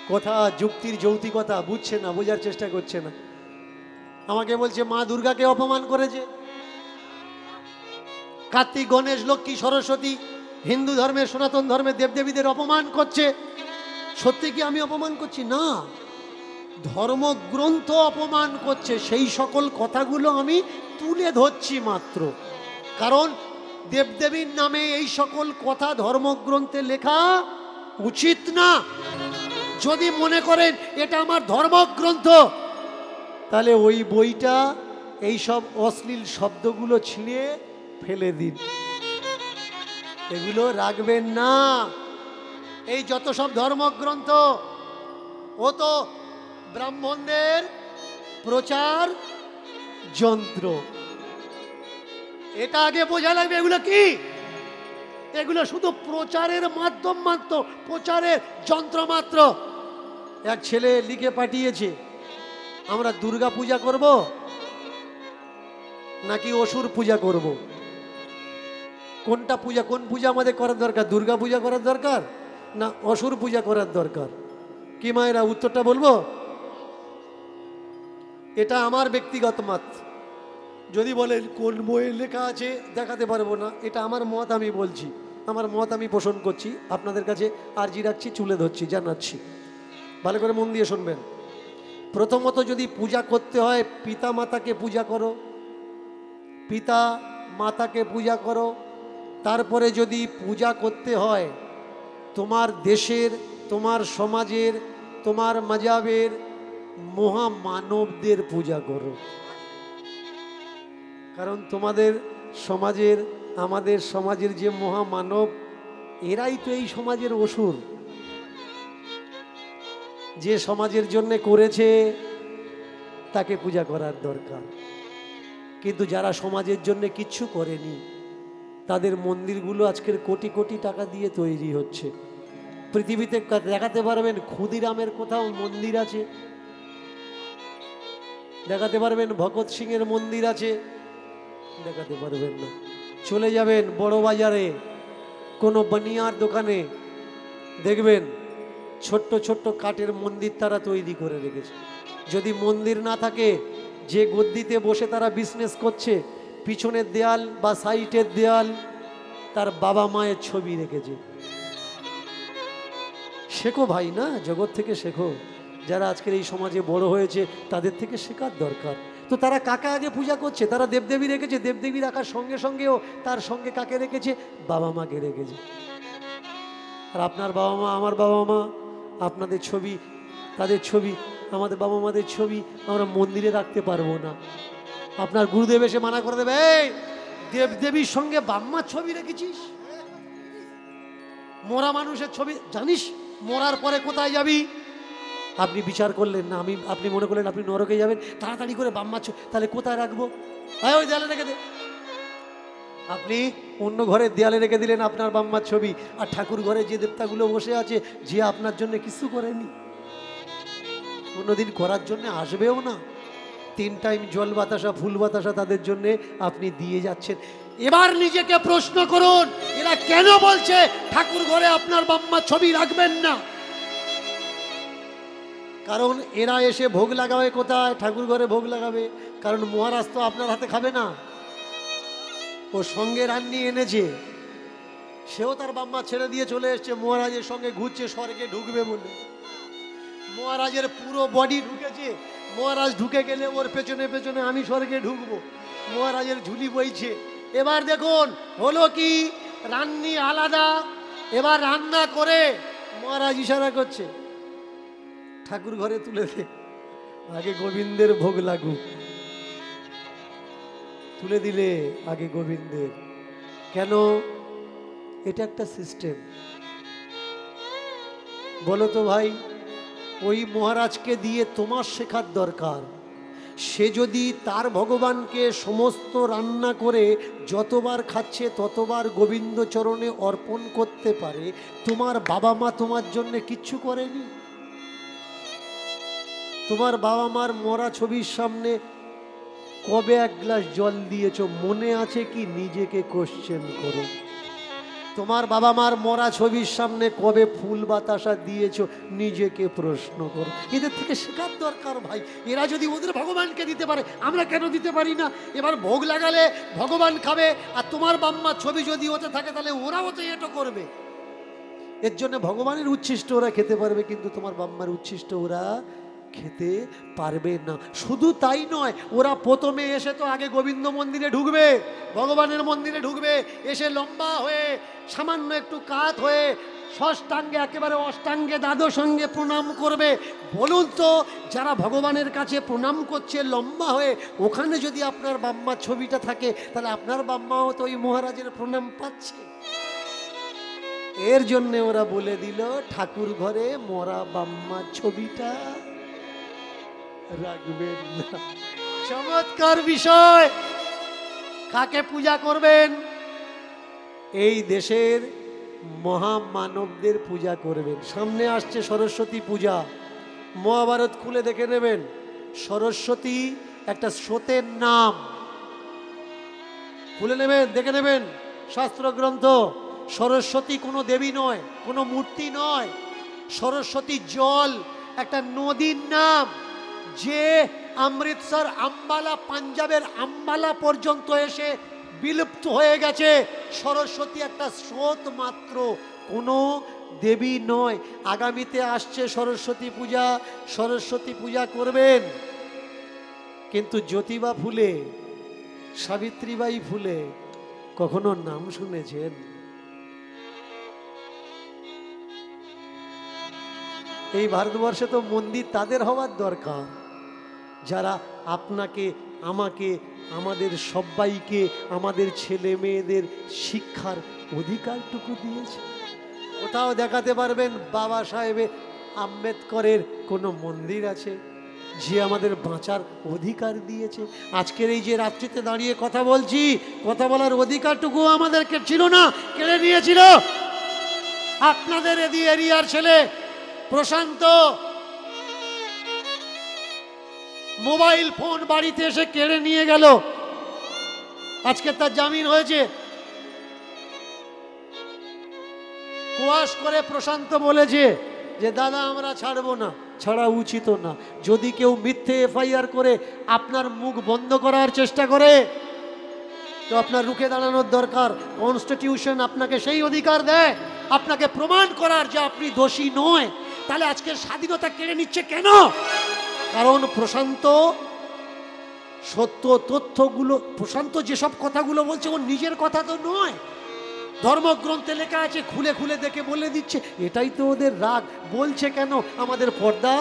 কথা যুক্তির যৌক্তিকতা বুঝছে না, বোঝার চেষ্টা করছে না। আমাকে বলছে মা দুর্গাকে অপমান করেছে, কার্তিক, গণেশ, লক্ষ্মী, সরস্বতী, হিন্দু ধর্মের, সনাতন ধর্মের দেবদেবীদের অপমান করছে। সত্যি কি আমি অপমান করছি? না, ধর্মগ্রন্থ অপমান করছে। সেই সকল কথাগুলো আমি তুলে ধরছি মাত্র, কারণ দেবদেবীর নামে এই সকল কথা ধর্মগ্রন্থে লেখা উচিত না। যদি মনে করেন এটা আমার ধর্মগ্রন্থ, তাহলে ওই বইটা এই সব অশ্লীল শব্দগুলো ছিঁড়ে ফেলে দিন, এগুলো রাখবেন না। এই যত সব ধর্মগ্রন্থ, ও তো ব্রাহ্মণদের প্রচার যন্ত্র। এটা আগে বোঝা লাগবে, এগুলো কি? এগুলো শুধু প্রচারের মাধ্যম মাত্র, প্রচারের যন্ত্র মাত্র। এক ছেলে লিখে পাঠিয়েছে, আমরা দুর্গা পূজা করব নাকি অসুর পূজা করব? কোনটা পূজা, কোন পূজা আমাদের করার দরকার? দুর্গা পূজা করার দরকার না অসুর পূজা করার দরকার? কি মায়েরা উত্তরটা বলবো? এটা আমার ব্যক্তিগত মত। যদি বলেন কোন বইয়ে লেখা আছে, দেখাতে পারবো না। এটা আমার মত, আমি বলছি, আমার মত আমি পোষণ করছি, আপনাদের কাছে আর্জি রাখছি, তুলে ধরছি, জানাচ্ছি। ভালো করে মন দিয়ে শুনবেন। প্রথমত, যদি পূজা করতে হয়, পিতা মাতাকে পূজা করো, পিতা মাতাকে পূজা করো। তারপরে যদি পূজা করতে হয় তোমার দেশের, তোমার সমাজের, তোমার মাযহাবের মহামানবদের পূজা করো। কারণ তোমাদের সমাজের, আমাদের সমাজের যে মহামানব, এরাই তো এই সমাজের অসুর। যে সমাজের জন্য করেছে তাকে পূজা করার দরকার। কিন্তু যারা সমাজের জন্য কিচ্ছু করেনি, তাদের মন্দিরগুলো আজকের কোটি কোটি টাকা দিয়ে তৈরি হচ্ছে। পৃথিবীতে দেখাতে পারবেন ক্ষুদিরামের কোথাও মন্দির আছে? দেখাতে পারবেন ভগৎ সিং এর মন্দির আছে? দেখাতে পারবেন না। চলে যাবেন বড় বাজারে কোনো বানিয়ার দোকানে, দেখবেন ছোট্ট ছোট্ট কাঠের মন্দির তারা তৈরি করে রেখেছে। যদি মন্দির না থাকে, যে গদ্দিতে বসে তারা বিজনেস করছে, পিছনের দেয়াল বা সাইডের দেয়াল তার বাবা মায়ের ছবি রেখেছে। শেখো ভাই, না জগৎ থেকে শেখো। যারা আজকের এই সমাজে বড় হয়েছে তাদের থেকে শেখার দরকার। তো তারা কাকে আগে পূজা করছে? তারা দেবদেবী রেখেছে। দেবদেবী রাখার সঙ্গে সঙ্গেও তার সঙ্গে কাকে রেখেছে? বাবা মাকে রেখেছে। আর আপনার বাবা মা, আমার বাবা মা, আপনাদের ছবি, তাদের ছবি, আমাদের বাবা মাদের ছবি আমরা মন্দিরে রাখতে পারবো না। আপনার গুরুদেব এসে মানা করে দেবে, এই দেবদেবীর সঙ্গে বাম্মার ছবি রেখেছিস? মরা মানুষের ছবি জানিস মরার পরে কোথায় যাবি? আপনি বিচার করলেন না, আপনি মনে করলেন আপনি নরকে যাবেন, তাড়াতাড়ি করে বাম্মার ছবি, তাহলে কোথায় রাখবো? ওই দেয়ালে রেখে দে। আপনি অন্য ঘরের দেয়ালে রেখে দিলেন আপনার বাম্মার ছবি, আর ঠাকুর ঘরে যে দেবতাগুলো বসে আছে, যে আপনার জন্য কিছু করেনি, কোনোদিন করার জন্য আসবেও না। 3 টাইম জল বাতাসা, ফুল বাতাসা তাদের জন্য আপনি দিয়ে যাচ্ছেন। এবার নিজেকে প্রশ্ন করুন, এরা কেন বলছে ঠাকুর ঘরে আপনার বাম্মার ছবি রাখবেন না? কারণ এরা এসে ভোগ লাগাবে কোথায়? ঠাকুর ঘরে ভোগ লাগাবে। কারণ মহারাজ তো আপনার হাতে খাবে না, ও সঙ্গে রান্নি এনেছে, সেও তার বাম্মা ছেড়ে দিয়ে চলে এসছে, মহারাজের সঙ্গে ঘুরছে স্বর্গে ঢুকবে বলে। মহারাজের পুরো বডি ঢুকেছে, মহারাজ ঢুকে গেলে ওর পেছনে পেছনে আমি স্বর্গে ঢুকবো। মহারাজের ঝুলি বইছে। এবার দেখুন হলো কি, রান্নি আলাদা। এবার রান্না করে মহারাজ ইশারা করছে, ঠাকুর ঘরে তুলে দে, আগে গোবিন্দের ভোগ লাগুক। তুলে দিলে আগে গোবিন্দের। কেন? এটা একটা সিস্টেম। বলো তো ভাই, ওই মহারাজকে দিয়ে তোমার শেখার দরকার। সে যদি তার ভগবানকে সমস্ত রান্না করে যতবার খাচ্ছে ততবার গোবিন্দ চরণে অর্পণ করতে পারে, তোমার বাবা মা তোমার জন্য কিচ্ছু করেনি? তোমার বাবা মার মরা ছবির সামনে কবে 1 গ্লাস জল দিয়েছো মনে আছে কি? নিজেকে কোশ্চেন করো। তোমার বাবা মার মরা ছবির সামনে কবে ফুল বাতাসা দিয়েছো নিজেকে প্রশ্ন করো। এদের থেকে শেখার দরকার ভাই। এরা যদি ওদের ভগবানকে দিতে পারে, আমরা কেন দিতে পারি না? এবার ভোগ লাগালে ভগবান খাবে, আর তোমার বাম্মার ছবি যদি ওতে থাকে তাহলে ওরাও তো এটা করবে। এর জন্য ভগবানের উচ্ছিষ্ট ওরা খেতে পারবে, কিন্তু তোমার বাম্মার উচ্ছিষ্ট ওরা খেতে পারবে না। শুধু তাই নয়, ওরা প্রথমে এসে তো আগে গোবিন্দ মন্দিরে ঢুকবে, ভগবানের মন্দিরে ঢুকবে, এসে লম্বা হয়ে সামান্য একটু কাত হয়ে ষষ্ঠাঙ্গে একেবারে অষ্টাঙ্গে দ্বাদশ সঙ্গে প্রণাম করবে। বলুন তো, যারা ভগবানের কাছে প্রণাম করছে লম্বা হয়ে, ওখানে যদি আপনার বাম্মার ছবিটা থাকে তাহলে আপনার বাম্মাও তো ওই মহারাজের প্রণাম পাচ্ছে। এর জন্য ওরা বলে দিল ঠাকুর ঘরে মরা বাম্মার ছবিটা রাখবেন না। চমৎকার বিষয়। কাকে পূজা করবেন? এই দেশের মহামানবদের পূজা করবেন। সামনে আসছে সরস্বতী পূজা, মহাভারত খুলে দেখে নেবেন। সরস্বতী একটা স্রোতের নাম, খুলে নেবেন, দেখে নেবেন শাস্ত্র গ্রন্থ। সরস্বতী কোনো দেবী নয়, কোনো মূর্তি নয়। সরস্বতী জল, একটা নদীর নাম, যে অমৃতসর আম্বালা, পাঞ্জাবের আম্বালা পর্যন্ত এসে বিলুপ্ত হয়ে গেছে। সরস্বতী একটা স্রোত মাত্র, কোনো দেবী নয়। আগামীতে আসছে সরস্বতী পূজা, সরস্বতী পূজা করবেন। কিন্তু জ্যোতিবা ফুলে, সাবিত্রীবাই ফুলে কখনো নাম শুনেছেন? এই ভারতবর্ষে তো মন্দির তাদের হওয়ার দরকার যারা আপনাকে, আমাকে, আমাদের সবাইকে, আমাদের ছেলে মেয়েদের শিক্ষার অধিকারটুকু দিয়েছে। কোথাও দেখাতে পারবেন বাবা সাহেব আম্বেদকরের কোনো মন্দির আছে যে আমাদের বাঁচার অধিকার দিয়েছে? আজকের এই যে রাত্রিতে দাঁড়িয়ে কথা বলছি, কথা বলার অধিকারটুকু আমাদেরকে ছিল না, কেড়ে নিয়েছিল আপনাদের এরিয়ার ছেলে প্রশান্ত। মোবাইল ফোন বাড়িতে এসে কেড়ে নিয়ে গেল, আজকে তার জামিন হয়েছে। কোয়াশ করে প্রশান্ত বলেছে যে দাদা আমরা ছাড়বো না, ছাড়া উচিত না। যদি কেউ মিথ্যে এফআইআর করে আপনার মুখ বন্ধ করার চেষ্টা করে তো আপনার রুখে দাঁড়ানোর দরকার। কনস্টিটিউশন আপনাকে সেই অধিকার দেয় আপনাকে প্রমাণ করার যে আপনি দোষী নয়। তাহলে আজকে স্বাধীনতা কেড়ে নিচ্ছে কেন? কারণ প্রশান্ত সত্য তথ্যগুলো, প্রশান্ত যেসব কথাগুলো বলছে ও নিজের কথা তো নয়, ধর্মগ্রন্থে লেখা আছে, খুলে খুলে দেখে বলে দিচ্ছে। এটাই তো ওদের রাগ। বলছে কেন? আমাদের পর্দা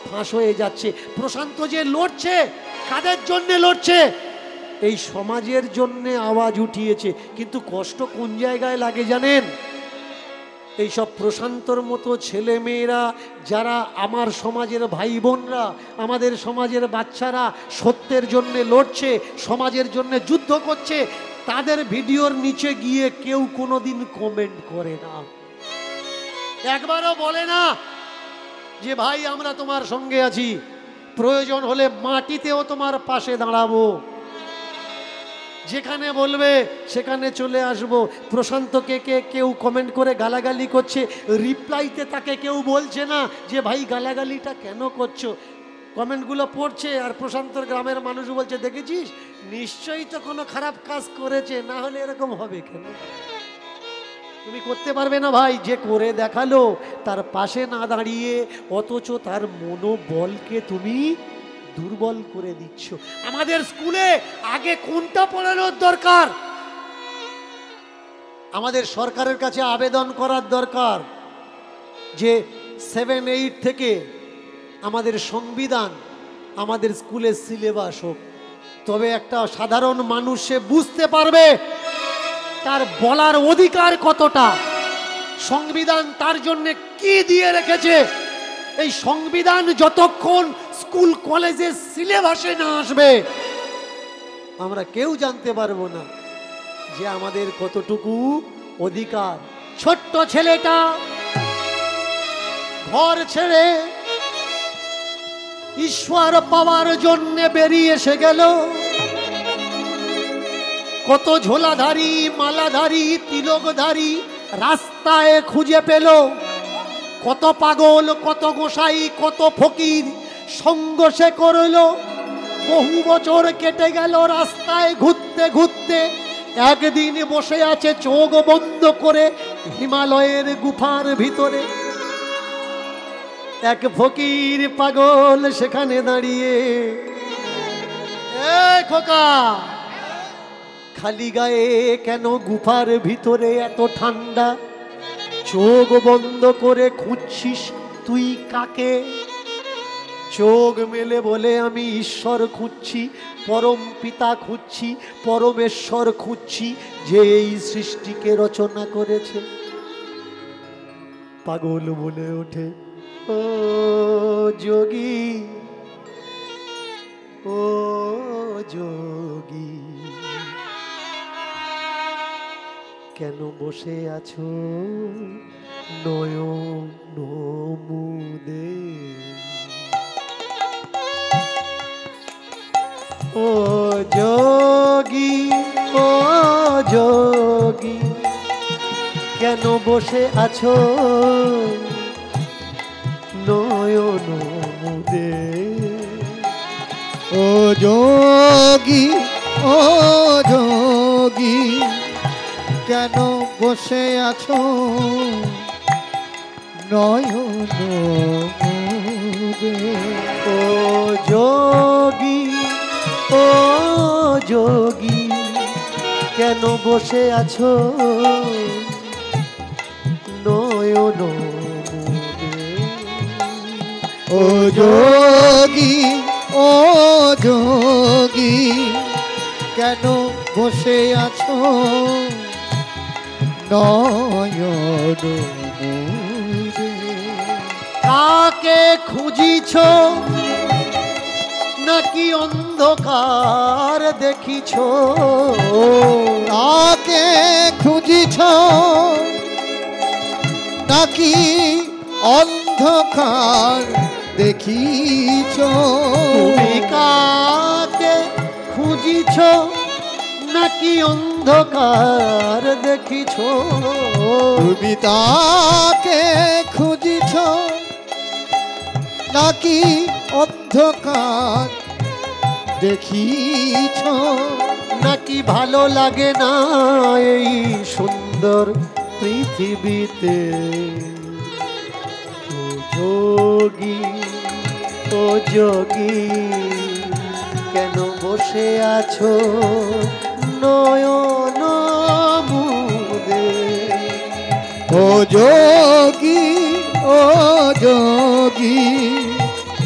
ফাঁস হয়ে যাচ্ছে। প্রশান্ত যে লড়ছে, কাদের জন্য লড়ছে? এই সমাজের জন্যে আওয়াজ উঠিয়েছে। কিন্তু কষ্ট কোন জায়গায় লাগে জানেন? এইসব প্রশান্তর মতো ছেলে মেয়েরা, যারা আমার সমাজের ভাই বোনরা, আমাদের সমাজের বাচ্চারা সত্যের জন্যে লড়ছে, সমাজের জন্যে যুদ্ধ করছে, তাদের ভিডিওর নিচে গিয়ে কেউ কোনোদিন কমেন্ট করে না, একবারও বলে না যে ভাই আমরা তোমার সঙ্গে আছি, প্রয়োজন হলে মাটিতেও তোমার পাশে দাঁড়াবো। যেখানে বলবে সেখানে চলে আসব। প্রশান্তকে কেউ কমেন্ট করে গালাগালি করছে, রিপ্লাইতে তাকে কেউ বলছে না যে ভাই গালাগালিটা কেন করছো। কমেন্টগুলো পড়ছে আর প্রশান্তর গ্রামের মানুষ বলছে দেখেছিস নিশ্চয়ই তো কোনো খারাপ কাজ করেছে, না হলে এরকম হবে কেন? তুমি করতে পারবে না ভাই। যে করে দেখালো তার পাশে না দাঁড়িয়ে অথচ তার মনোবলকে তুমি দুর্বল করে দিচ্ছ। আমাদের স্কুলে আগে কোনটা পড়ানোর দরকার? আমাদের সরকারের কাছে আবেদন করার দরকার যে 7-8 থেকে আমাদের সংবিধান আমাদের স্কুলের সিলেবাস হোক। তবে একটা সাধারণ মানুষ সে বুঝতে পারবে তার বলার অধিকার কতটা, সংবিধান তার জন্য কি দিয়ে রেখেছে। এই সংবিধান যতক্ষণ স্কুল কলেজের সিলেবাসে না আসবে আমরা কেউ জানতে পারবো না যে আমাদের কতটুকু অধিকার। ছোট্ট ছেলেটা ঘর ছেড়ে ঈশ্বর পাওয়ার জন্য বেরিয়ে এসে গেল। কত ঝোলাধারী, মালাধারী, তিলকধারী রাস্তায় খুঁজে পেল কত পাগল, কত গোসাই, কত ফকির সঙ্গ সে করল। বহু বছর কেটে গেল রাস্তায় ঘুরতে ঘুরতে। একদিন বসে আছে চোখ বন্ধ করে হিমালয়ের গুফার ভিতরে। এক ফকির পাগল সেখানে দাঁড়িয়ে, এ খোকা, খালি গায়ে কেন গুফার ভিতরে এত ঠান্ডা? চোখ বন্ধ করে খুঁজছিস তুই কাকে? চোখ মেলে বলে আমি ঈশ্বর খুঁজছি, পরম পিতা খুঁজছি, পরমেশ্বর খুঁজছি, যে এই সৃষ্টিকে রচনা করেছে। পাগল বলে ওঠে, ও যোগী, ও যোগী, কেন বসে আছো নয়ন মুদে? ও যোগী, ও যোগী, কেন বসে আছো নয়ন মুদে? ও যোগী, ও যোগী, কেন বসে আছো নয়ন মুদে? ও যোগী, ও যোগী, কেন বসে আছো নয়ন মুদে? ও যোগী, ও যোগী, কেন বসে আছো নয়ন মুদে? কাকে খুঁজিছ নাকি অন্ধকার দেখিছ? কাকে খুঁজিছ নাকি অন্ধকার দেখিছ? তুমি কাকে খুঁজিছ নাকি অন্ধকার দেখিছ? তুমি তাকে খুঁজিছ নাকি অন্ধকার দেখিছ? নাকি ভালো লাগে না এই সুন্দর পৃথিবীতে? ও যোগী, ও যোগী, কেন বসে আছো নয়ন মুদে? ও যোগী, ও যোগী,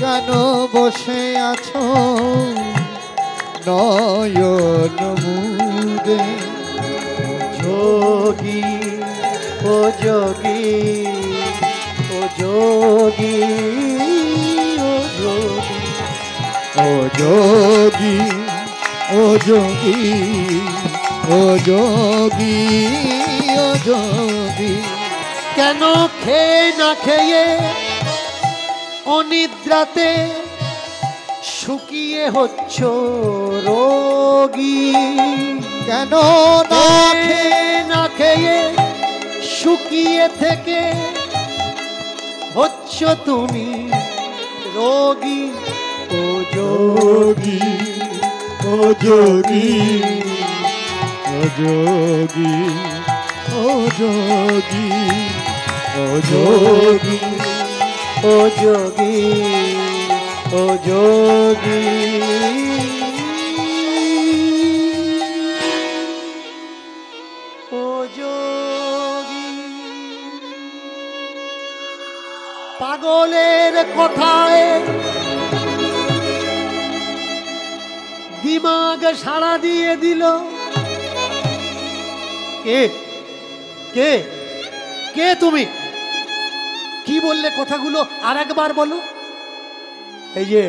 কেন বসে আছো নয়ন মুদে? যোগী, ও যোগী, ও যোগী, ও যোগী, ও যোগী, ও যোগী, ও যোগী, ও যোগী, কেন খেয়ে না খেয়ে অনিদ্রাতে শুকিয়ে হচ্ছ রোগী? কেন না খেয়ে না খেয়ে শুকিয়ে থেকে হচ্ছ তুমি রোগী? ও যোগী, ও যোগী, ও যোগী, ও যোগী, ও যোগী, ও যোগী, ও যোগী, ও যোগী। পাগলের কথায় দিমাগ সাড়া দিয়ে দিল। কে কে কে তুমি? কি বললে কথাগুলো আর একবার বলো। এই যে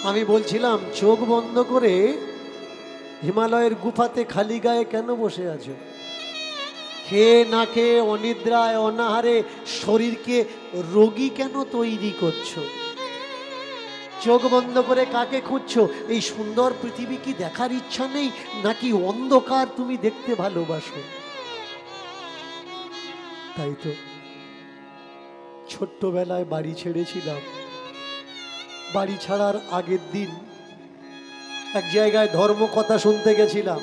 আমি বলছিলাম চোখ বন্ধ করে হিমালয়ের গুফাতে খালি গায়ে কেন বসে আছো? খেয়ে না খেয়ে অনিদ্রায় অনাহারে শরীরকে রোগী কেন তৈরি করছো? চোখ বন্ধ করে কাকে খুঁজছো? এই সুন্দর পৃথিবী কি দেখার ইচ্ছা নেই, নাকি অন্ধকার তুমি দেখতে ভালোবাসো? তাই তো ছোট্টবেলায় বাড়ি ছেড়েছিলাম, বাড়ি ছাড়ার আগের দিন এক জায়গায় ধর্মকথা শুনতে গেছিলাম।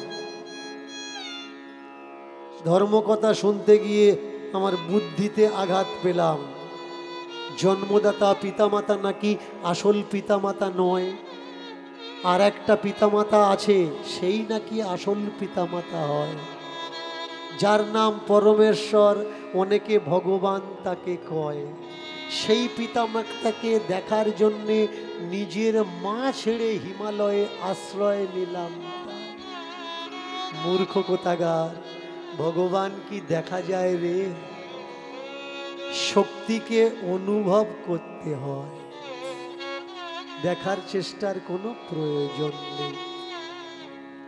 ধর্মকথা শুনতে গিয়ে আমার বুদ্ধিতে আঘাত পেলাম। জন্মদাতা পিতামাতা নাকি আসল পিতামাতা নয়, আর একটা পিতামাতা আছে, সেই নাকি আসল পিতামাতা হয়, যার নাম পরমেশ্বর, অনেকে ভগবান তাকে কয়। সেই পিতামাতাকে দেখার জন্যে নিজের মা ছেড়ে হিমালয়ে আশ্রয় নিলাম। মূর্খ কোথাকার, ভগবান কি দেখা যায় রে? শক্তিকে অনুভব করতে হয়, দেখার চেষ্টার কোনো প্রয়োজন নেই।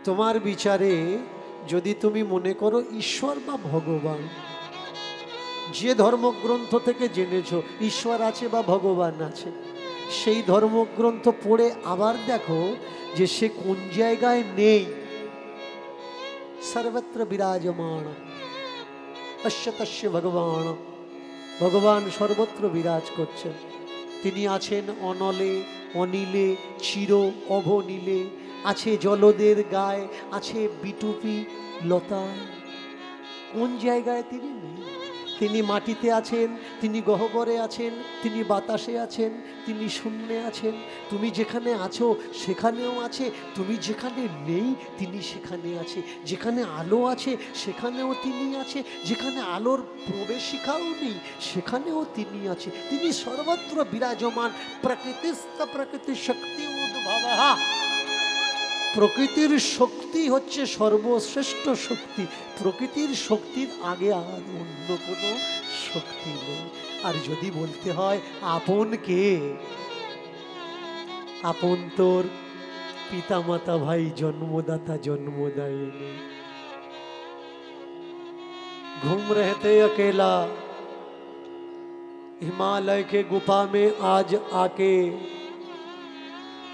তোমার বিচারে যদি তুমি মনে করো ঈশ্বর বা ভগবান, যে ধর্মগ্রন্থ থেকে জেনেছো ঈশ্বর আছে বা ভগবান আছে, সেই ধর্মগ্রন্থ পড়ে আবার দেখো যে সে কোন জায়গায় নেই। সর্বত্র বিরাজমান অশ্বতস্য ভগবান, ভগবান সর্বত্র বিরাজ করছেন। তিনি আছেন অনলে, অনিলে, চির অভনীলে, আছে জলদের গায়ে, আছে বিটুপি লতায়। কোন জায়গায় তিনি নেই? তিনি মাটিতে আছেন, তিনি গহ্বরে আছেন, তিনি বাতাসে আছেন, তিনি শূন্যে আছেন। তুমি যেখানে আছো সেখানেও আছে, তুমি যেখানে নেই তিনি সেখানে আছে। যেখানে আলো আছে সেখানেও তিনি আছে, যেখানে আলোর প্রবেশিকাও নেই সেখানেও তিনি আছে। তিনি সর্বত্র বিরাজমান। প্রকৃতিস্থ প্রকৃতি শক্তি উদ্ভবঃ। প্রকৃতির শক্তি হচ্ছে সর্বশ্রেষ্ঠ শক্তি। প্রকৃতির শক্তির আগে আর অন্য কোনো শক্তি নেই। আর যদি বলতে হয় আপন কে, আপন তোর পিতামাতা ভাই, জন্মদাতা জন্মদাयिनी। घूम रहे थे अकेला हिमालय के गुफा में, आज आके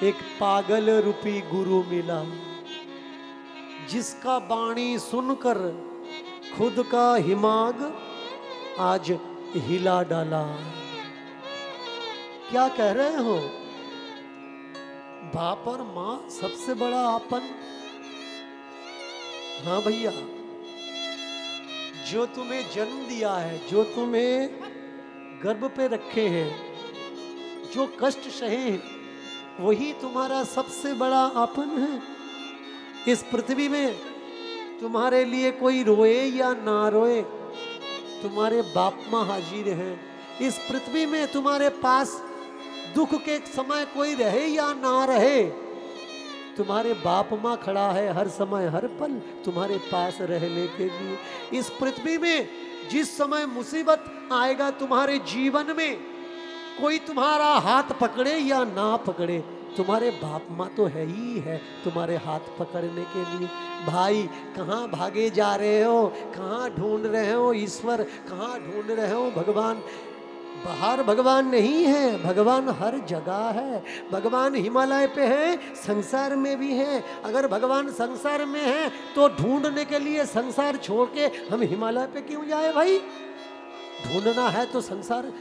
एक पागल रूपी गुरु मिला, जिसका वाणी सुनकर खुद का हिमाग आज हिला डाला। क्या कह रहे हो? बाप और माँ सबसे बड़ा आपन। हाँ भैया, जो तुम्हें जन्म दिया है, जो तुम्हें गर्भ पे रखे हैं, जो कष्ट सहे हैं, वही तुम्हारा सबसे बड़ा आपन है। इस पृथ्वी में तुम्हारे लिए कोई रोए या ना रोए, तुम्हारे बाप माँ हाजिर हैं। इस पृथ्वी में तुम्हारे पास दुख के समय कोई रहे या ना रहे, तुम्हारे बाप माँ खड़ा है हर समय हर पल तुम्हारे पास रहने के लिए। इस पृथ्वी में जिस समय मुसीबत आएगा तुम्हारे जीवन में, कोई तुम्हारा हाथ पकड़े या ना पकड़े, तुम्हारे बाप माँ तो है ही है तुम्हारे हाथ पकड़ने के लिए। भाई कहाँ भागे जा रहे हो? कहाँ ढूंढ रहे हो ईश्वर? कहाँ ढूंढ रहे हो भगवान? बाहर भगवान नहीं है, भगवान हर जगह है। भगवान हिमालय पे है, संसार में भी है। अगर भगवान संसार में है तो ढूंढने के लिए संसार छोड़ के हम हिमालय पे क्यों जाए भाई? ढूंढना है तो संसार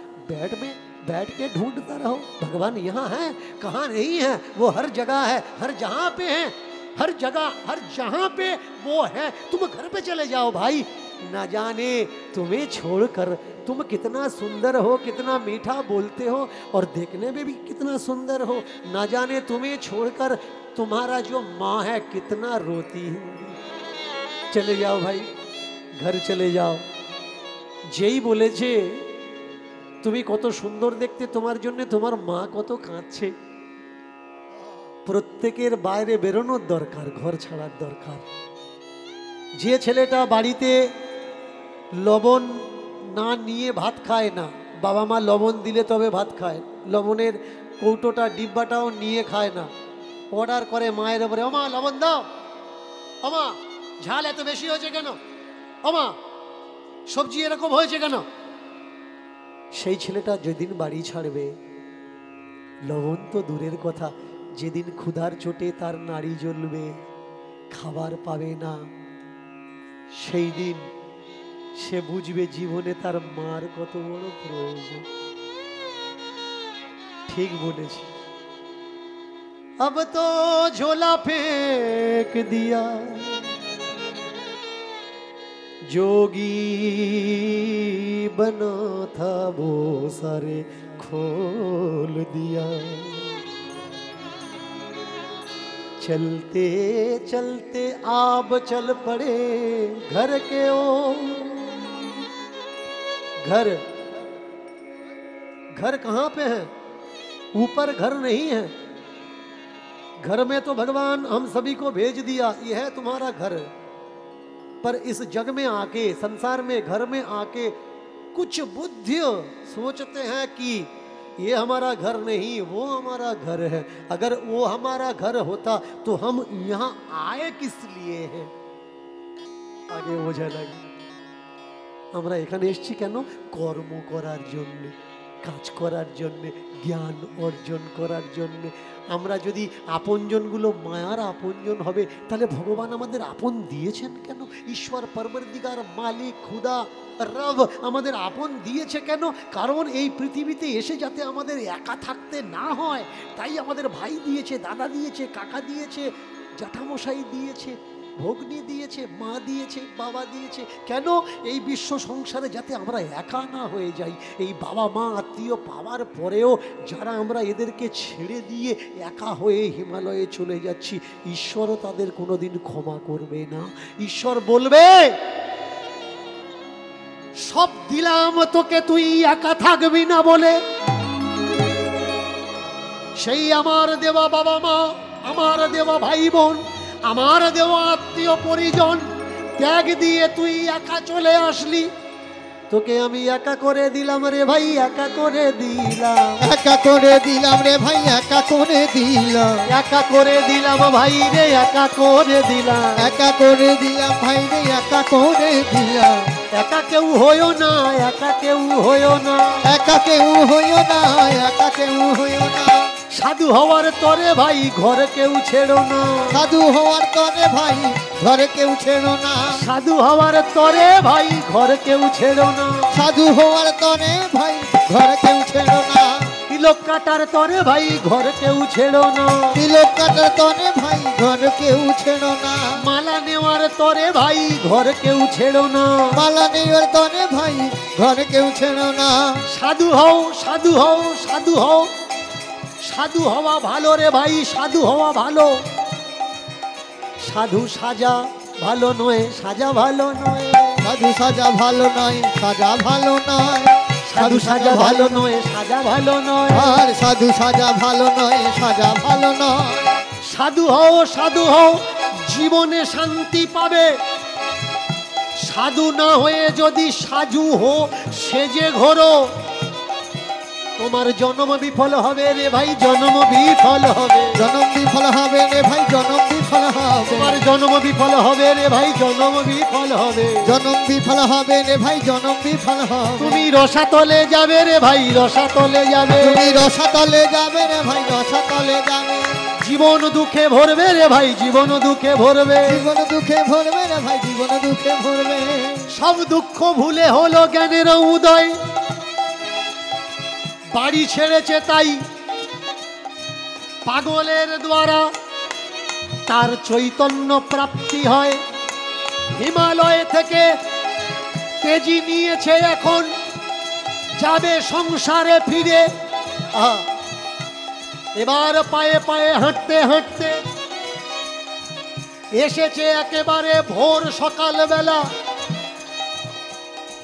बैठ के ढूंढता रहो। भगवान यहाँ है, कहाँ नहीं है? वो हर जगह है, हर जहाँ पे है, हर जगह हर जहाँ पे वो है। तुम घर पे चले जाओ भाई, ना जाने तुम्हें छोड़कर तुम कितना सुंदर हो, कितना मीठा बोलते हो और देखने में भी कितना सुंदर हो। ना जाने तुम्हें छोड़कर तुम्हारा जो माँ है कितना रोती होगी। चले जाओ भाई, घर चले जाओ। যেই বলেছে তুমি কত সুন্দর দেখতে, তোমার জন্য তোমার মা কত কাঁদছে। প্রত্যেকের বাইরে বেরোনোর দরকার, ঘর ছাড়ার দরকার। যে ছেলেটা বাড়িতে লবণ না নিয়ে ভাত খায় না, বাবা মা লবণ দিলে তবে ভাত খায়, লবণের কৌটোটা ডিব্বাটাও নিয়ে খায় না, অর্ডার করে মায়ের উপরে, ওমা লবণ দাও, ওমা ঝাল এত বেশি হয়েছে কেন, ওমা সবজি এরকম হয়েছে কেন। সেই ছেলেটা যেদিন বাড়ি ছাড়বে, লবণ তো দূরের কথা, যেদিন ক্ষুধার চোটে তার নাড়ি জ্বলবে, খাবার পাবে না, সেই দিন সে বুঝবে জীবনে তার মার কত বড় প্রয়োজন। ঠিক বলেছি। अब तो झोला फेंक दिया जोगी बना था वो सारे खोल दिया। चलते चलते आप चल पड़े घर के ओ घर। घर कहाँ पे है? ऊपर घर नहीं है। घर में तो भगवान हम सभी को भेज दिया, यह है तुम्हारा घर। पर इस जग में आके, संसार में, घर में आके कुछ बुद्धि सोचते हैं कि ये हमारा घर नहीं, वो हमारा घर है। अगर वो हमारा घर होता तो हम यहाँ आए किस लिए हैं? आगे বোঝা লাগে। আমরা এখানে এসেছি কেন? কর্ম করার জন্য, কাজ করার জন্য, জ্ঞান অর্জন করার জন্য। আমরা যদি আপনজনগুলো মায়ার আপনজন হবে, তাহলে ভগবান আমাদের আপন দিয়েছেন কেন? ঈশ্বর পরবর্তীকার মালিক খুদা রব আমাদের আপন দিয়েছে কেন? কারণ এই পৃথিবীতে এসে যাতে আমাদের একা থাকতে না হয়, তাই আমাদের ভাই দিয়েছে, দাদা দিয়েছে, কাকা দিয়েছে, জ্যাঠামশাই দিয়েছে, ভগ্নী দিয়েছে, মা দিয়েছে, বাবা দিয়েছে। কেন? এই বিশ্ব সংসারে যাতে আমরা একা না হয়ে যাই। এই বাবা মা আত্মীয় পাওয়ার পরেও যারা আমরা এদেরকে ছেড়ে দিয়ে একা হয়ে হিমালয়ে চলে যাচ্ছি, ঈশ্বরও তাদের কোনোদিন ক্ষমা করবে না। ঈশ্বর বলবে, সব দিলাম তোকে, তুই একা থাকবি না বলে। সেই আমার দেওয়া বাবা মা, আমার দেওয়া ভাই বোন, আমার দেওয়া আত্মীয় পরিজন ত্যাগ দিয়ে তুই একা চলে আসলি। তোকে আমি একা করে দিলাম রে ভাই, একা করে দিলাম, একা করে দিলাম রে ভাই, একা করে দিলাম, একা করে দিলাম ভাই রে, একা করে দিলাম, একা করে দিলাম ভাই রে, একা করে দিলাম। একা কেউ হইও না, একা কেউ হইও না, একা কেউ হইও না, একা কেউ হইও না। সাধু হওয়ার তরে ভাই ঘর কেউ ছেড়ো না, সাধু হওয়ার তরে ভাই ঘরে কেউ ছেড়ো না, সাধু হওয়ার তরে ভাই ঘর কেউ ছেড়ো না, সাধু হওয়ার তরে ভাই ঘরে কেউ ছেড়ো না, তিলক কাটার তরে ভাই ঘর কেউ ছেড়ো না, তিলক কাটার তরে ভাই ঘর কেউ ছেড়ো না, মালা নেওয়ার তরে ভাই ঘর কেউ ছেড়ো না, মালা নেওয়ার তরে ভাই ঘর কেউ ছেড়ো না। সাধু হও, সাধু হও, সাধু হও। সাধু হওয়া ভালো রে ভাই, সাধু হওয়া ভালো। সাধু সাজা ভালো নয়, সাজা ভালো নয়, সাধু সাজা ভালো নয়, সাজা ভালো নয়, সাধু সাজা ভালো নয়, সাজা ভালো নয়। আর সাধু সাজা ভালো নয়, সাজা ভালো নয়। সাধু হও, সাধু হও, জীবনে শান্তি পাবে। সাধু না হয়ে যদি সাজু হো সেজে ঘোরো, তোমার জন্ম বিফল হবে রে ভাই, জন্ম বিফল হবে, জনম বিফল হবে রে ভাই, জনম বিফল হবে, তোমার জন্ম বিফল হবে রে ভাই, জন্ম বিফল হবে, জনম বিফল হবে রে ভাই, জনম বিফল হবে। তুমি রসাতলে যাবে রে ভাই, রসাতলে যাবে, তুমি রসাতলে যাবে রে ভাই, রসাতলে যাবে। জীবন দুঃখে ভরবে রে ভাই, জীবন দুঃখে ভরবে, জীবন দুঃখে ভরবে রে ভাই, জীবন দুঃখে ভরবে। সব দুঃখ ভুলে হলো জ্ঞানের উদয়, বাড়ি ছেড়েছে তাই পাগলের দ্বারা তার চৈতন্য প্রাপ্তি হয়। হিমালয় থেকে তেজি নিয়েছে, এখন যাবে সংসারে ফিরে। এবার পায়ে পায়ে হাঁটতে হাঁটতে এসেছে একেবারে ভোর সকালবেলা।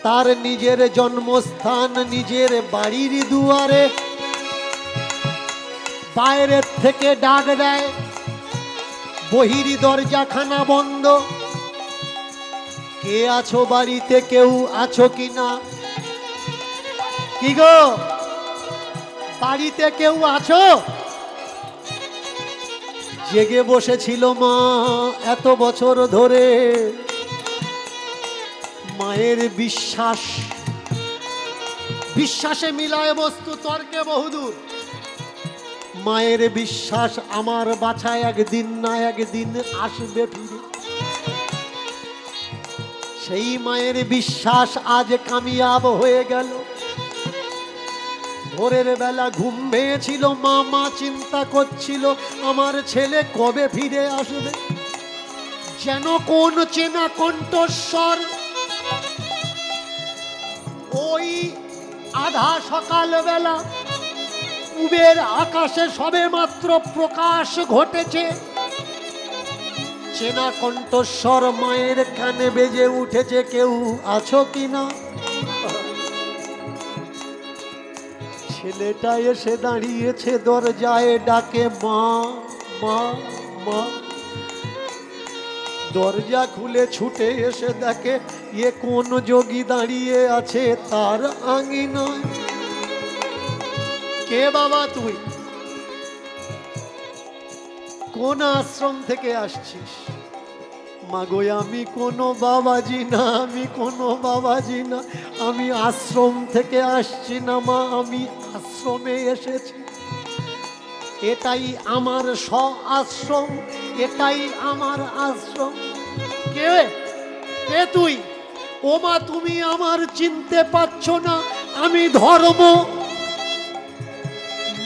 তার নিজের জন্মস্থান, নিজের বাড়ির দুয়ারে বাইরের থেকে ডাক দেয়, বহির দরজাখানা বন্ধ। কে আছো বাড়িতে, কেউ আছো কিনা? কি গো, বাড়িতে কেউ আছো? জেগে বসেছিল মা এত বছর ধরে। মায়ের বিশ্বাস, বিশ্বাসে মিলায় বস্তু তর্কে বহুদূর। মায়ের বিশ্বাস, আমার বাছা একদিন না একদিন আসবে ফিরে। সেই মায়ের বিশ্বাস আজ কামিয়াব হয়ে গেল। ভোরের বেলা ঘুম ভেঙেছিল, মা চিন্তা করছিল আমার ছেলে কবে ফিরে আসবে। যেন কোন চেনা কণ্ঠস্বর ওই আধা সকাল বেলা পূবের আকাশে সবে মাত্র প্রকাশ ঘটেছে। চেনা কণ্ঠস্বর মায়ের কানে বেজে উঠেছে, কেউ আছো কিনা? ছেলেটা এসে দাঁড়িয়েছে দরজায়, ডাকে মা মা মা। দরজা খুলে ছুটে এসে দেখে এ কোন যোগী দাঁড়িয়ে আছে তার আঙিনায়। কে বাবা তুই? কোন আশ্রম থেকে আসছিস? মাগো আমি কোনো বাবাজি না, আমি কোনো বাবাজি না, আমি আশ্রম থেকে আসছি না মা, আমি আশ্রমে এসেছি। এটাই আমার আশ্রম, এটাই আমার আশ্রম। কে কে তুই? ও মা তুমি আমার চিনতে পারছো না, আমি ধর্ম।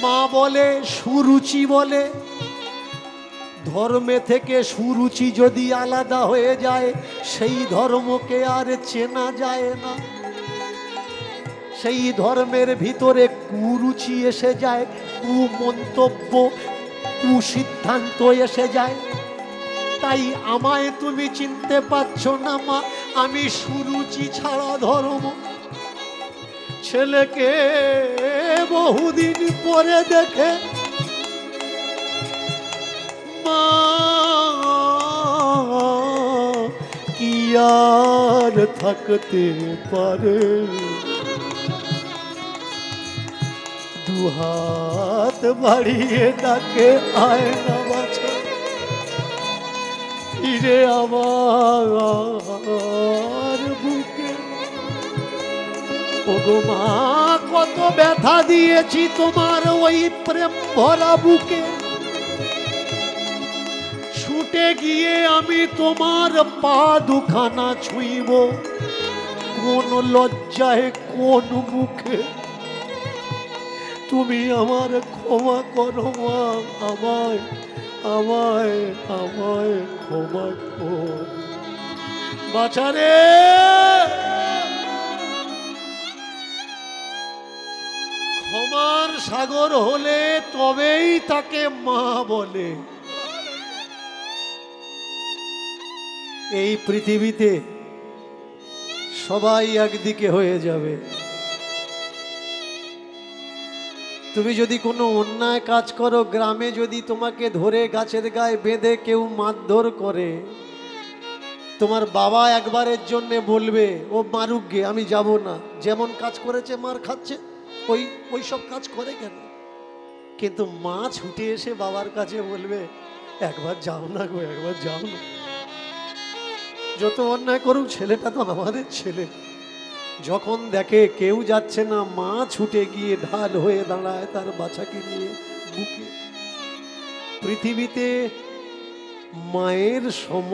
মা বলে সুরুচি বলে, ধর্মে থেকে সুরুচি যদি আলাদা হয়ে যায় সেই ধর্মকে আর চেনা যায় না। সেই ধর্মের ভিতরে কুরুচি এসে যায়, কুমন্তব্য, কুসিদ্ধান্ত এসে যায়। তাই আমায় তুমি চিনতে পারছো না মা, আমি সুরুচি ছাড়া ধর্ম। ছেলেকে বহুদিন পরে দেখে মা কি আর থাকতে পারে। দুহাত বাড়িয়ে ডাকে আয় না বাছা, ফিরে আমার বুকে। ওগো মা কত ব্যথা দিয়েছি তোমার ওই প্রেম ভরা বুকে। ছুটে গিয়ে আমি তোমার পা দুখানা ছুঁইব, কোন লজ্জায় কোন মুখে। তুমি আমার ক্ষমা করো মা, আমায় আমায় আমায় ক্ষমা কর বাছারে। ক্ষমার সাগর হলে তবেই তাকে মা বলে। এই পৃথিবীতে সবাই একদিকে হয়ে যাবে। তুমি যদি কোনো অন্যায় কাজ করো, গ্রামে যদি তোমাকে ধরে গাছের গায়ে বেঁধে কেউ মারধর করে, তোমার বাবা একবারের জন্য বলবে ও মারুক গে, আমি যাব না। যেমন কাজ করেছে মার খাচ্ছে, ওই সব কাজ করে কেন? কিন্তু মা ছুটে এসে বাবার কাছে বলবে একবার যাও না গো, একবার যাও না। যত অন্যায় করুক ছেলেটা তো আমাদের ছেলে। যখন দেখে কেউ যাচ্ছে না, মা ছুটে গিয়ে ঢাল হয়ে দাঁড়ায় তার বাচ্চাকে নিয়ে বুকে। পৃথিবীতে মায়ের সম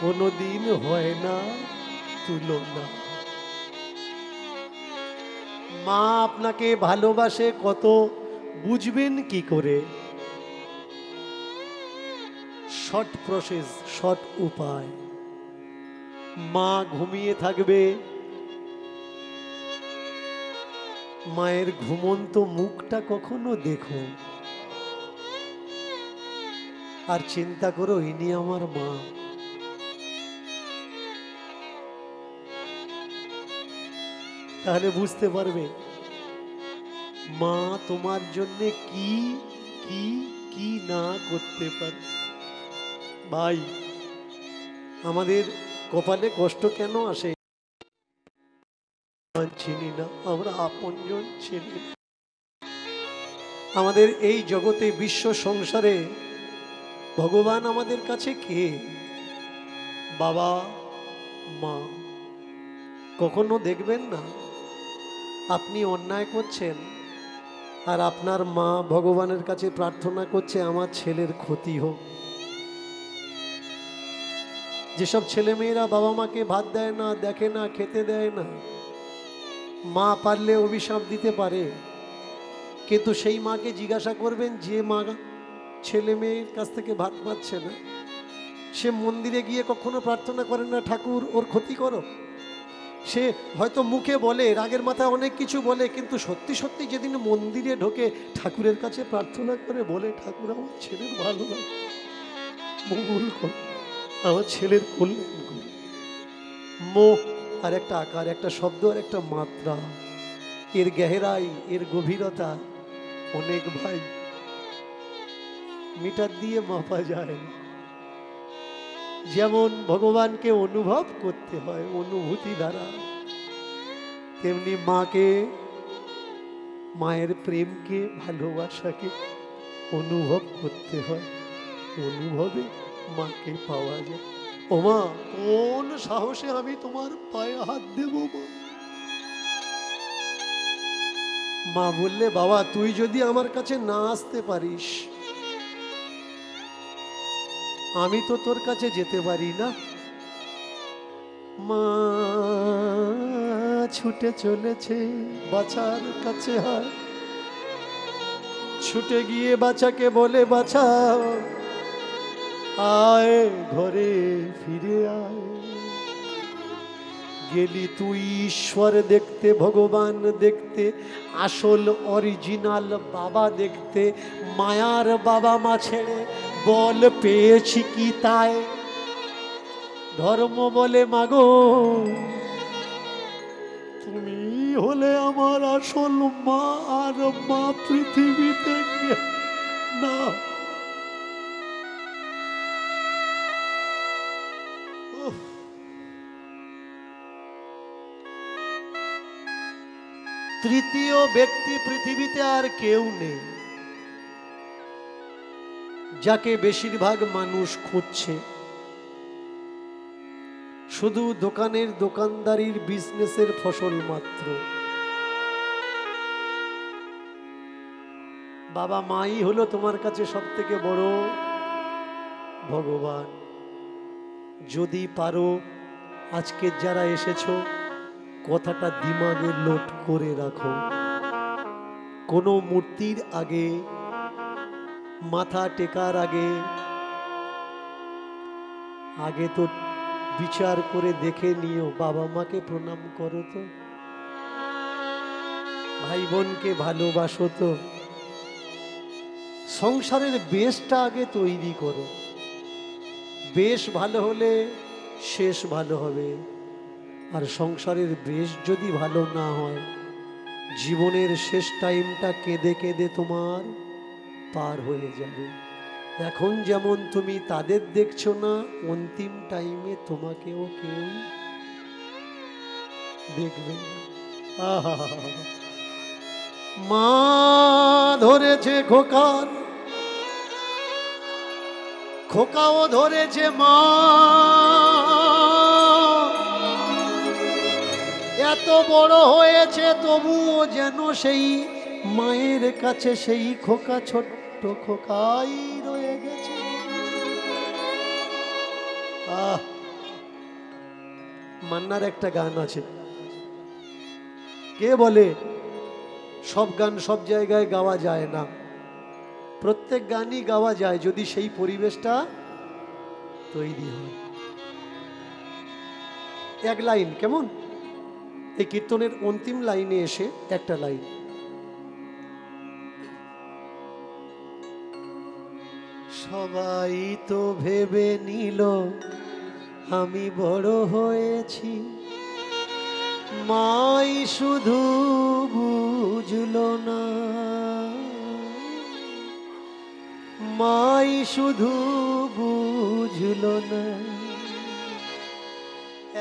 কোনোদিন হয় না তুলনা। মা আপনাকে ভালোবাসে কত বুঝবেন কি করে? শর্ট প্রসেস, শর্ট উপায়। মা ঘুমিয়ে থাকবে, মায়ের ঘুমন্ত মুখটা কখনো দেখো আর চিন্তা করো ইনি আমার মা। তাহলে বুঝতে পারবে মা তোমার জন্য কি কি কি না করতে পারে। ভাই, আমাদের কপালে কষ্ট কেন আসে? চিনি না, আমরা আপনজন চিনি না। আমাদের এই জগতে, বিশ্ব সংসারে ভগবান আমাদের কাছে কে? বাবা মা। কখনো দেখবেন না আপনি অন্যায় করছেন আর আপনার মা ভগবানের কাছে প্রার্থনা করছে আমার ছেলের ক্ষতি হোক। যেসব ছেলেমেয়েরা বাবা মাকে ভাত দেয় না, দেখে না, খেতে দেয় না, মা পারলে অভিশাপ দিতে পারে, কিন্তু সেই মাকে জিজ্ঞাসা করবেন যে মা ছেলে মেয়ের কাছ থেকে ভাত পাচ্ছে না, সে মন্দিরে গিয়ে কখনো প্রার্থনা করে না ঠাকুর ওর ক্ষতি করো? সে হয়তো মুখে বলে, রাগের মাথায় অনেক কিছু বলে, কিন্তু সত্যি সত্যি যেদিন মন্দিরে ঢোকে ঠাকুরের কাছে প্রার্থনা করে বলে, ঠাকুর আমার ছেলের ভালো লাগে, মঙ্গল কর, আমার ছেলের কল্যাণ কর। মোহ আর একটা আকার, একটা শব্দ আর একটা মাত্রা, এর গেহেরাই, এর গভীরতা অনেক ভাই মিটার দিয়ে মাপা যায় না। যেমন ভগবানকে অনুভব করতে হয় অনুভূতি দ্বারা, তেমনি মাকে, মায়ের প্রেমকে, ভালোবাসাকে অনুভব করতে হয়, অনুভবে মাকে পাওয়া যায়। ও মা, কোন সাহসে আমি তোমার পায়ে হাত দেব মা? মা বললে, বাবা তুই যদি আমার কাছে না আসতে পারিস, আমি তো তোর কাছে যেতে পারি না। মা ছুটে চলেছে বাছার কাছে, হয় ছুটে গিয়ে বাছাকে বলে, বাছা আয় ঘরে ফিরে আয়। গেলি তুই ঈশ্বর দেখতে, ভগবান দেখতে, আসল অরিজিনাল বাবা দেখতে, মায়ার বাবা মা ছেড়ে বল পেয়েছি কি তাই? ধর্ম বলে মাগো তুমি হলে আমার আসল মা, আর মা পৃথিবীতে না। তৃতীয় ব্যক্তি পৃথিবীতে আর কেউ নেই যাকে বেশিরভাগ মানুষ খুঁজছে। শুধু দোকানের দোকানদারির বিজনেসের ফসল মাত্র। বাবা মাই হলো তোমার কাছে সব থেকে বড় ভগবান। যদি পারো আজকে যারা এসেছো, কথাটা দিমাগে লোড করে রাখো। কোনো মূর্তির আগে মাথা টেকার আগে আগে তো বিচার করে দেখে নিও, বাবা মাকে প্রণাম করো তো, ভাই বোনকে ভালোবাসো তো, সংসারের বেশটা আগে তৈরি করো। বেশ ভালো হলে শেষ ভালো হবে, আর সংসারের বেশ যদি ভালো না হয়, জীবনের শেষ টাইমটা কেঁদে কেঁদে তোমার পার হয়ে যাবে। এখন যেমন তুমি তাদের দেখছো না, অন্তিম টাইমে তোমাকেও কেউ দেখবে না। আহা, মা ধরেছে খোকার, খোকাও ধরেছে মা। এত বড় হয়েছে তবুও যেন সেই মায়ের কাছে সেই খোকা ছোট্ট খোকাই রয়ে গেছে। মান্নার একটা গান আছে, কে বলে সব গান সব জায়গায় গাওয়া যায় না। প্রত্যেক গানই গাওয়া যায় যদি সেই পরিবেশটা তৈরি হয়। এক লাইন কেমন, এই কীর্তনের অন্তিম লাইনে এসে একটা লাইন, সবাই তো ভেবে নিল আমি বড় হয়েছি, মাই শুধু বুঝলো না, মাই শুধু বুঝলো না।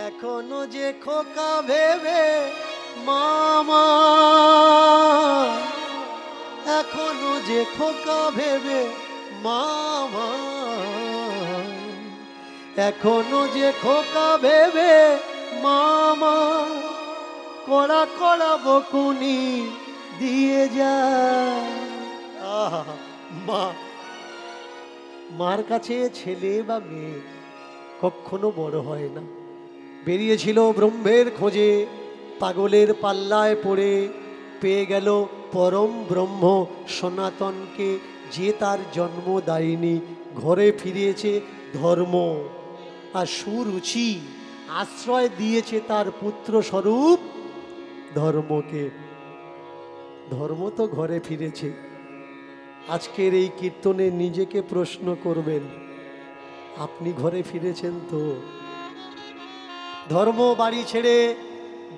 এখনো যে খোকা ভেবে মামা, এখনো যে খোকা ভেবে মামা, এখনো যে খোকা ভেবে মামা, কড়া কড়া বকুনি দিয়ে যায়। মা, মার কাছে ছেলে বা মেয়ে কখনো বড় হয় না। বেরিয়েছিল ব্রহ্মের খোঁজে, পাগলের পাল্লায় পড়ে পেয়ে গেল পরম ব্রহ্ম সনাতনকে, যে তার জন্ম দায়নি। ঘরে ফিরিয়েছে ধর্ম আর সুরুচি, আশ্রয় দিয়েছে তার পুত্র স্বরূপ ধর্মকে। ধর্ম তো ঘরে ফিরেছে। আজকের এই কীর্তনে নিজেকে প্রশ্ন করবেন, আপনি ঘরে ফিরেছেন তো? ধর্ম বাড়ি ছেড়ে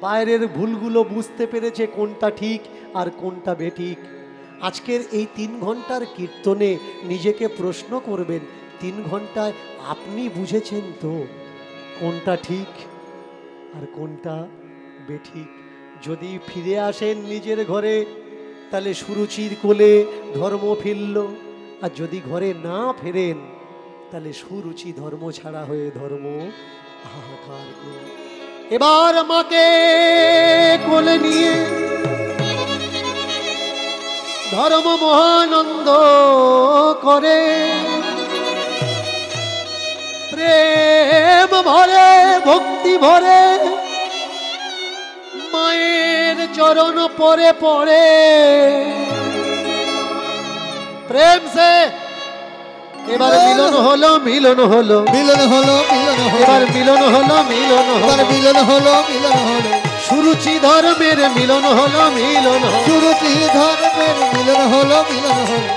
বাইরের ভুলগুলো বুঝতে পেরেছে কোনটা ঠিক আর কোনটা বেঠিক। আজকের এই 3 ঘন্টার কীর্তনে নিজেকে প্রশ্ন করবেন, 3 ঘন্টায় আপনি বুঝেছেন তো কোনটা ঠিক আর কোনটা বেঠিক? যদি ফিরে আসেন নিজের ঘরে, তাহলে সুরুচির কোলে ধর্ম ফিরল। আর যদি ঘরে না ফেরেন, তাহলে সুরুচি ধর্ম ছাড়া হয়ে ধর্ম হাহাকার করবে। এবার মাকে কোলে নিয়ে ধর্ম মহানন্দ করে, প্রেম ভরে ভক্তি ভরে মায়ের চরণ পরে পড়ে। প্রেম সে এবার মিলন হলো, মিলন হলো, মিলন হলো, মিলন হলো, এবার মিলন হলো, মিলন হলো, এবার মিলন হলো, মিলন হলো, সুরুচি ধর্মের মিলন হলো, মিলন হলো। সুরতি ধর্মের মিলন হলো, মিলন হলো।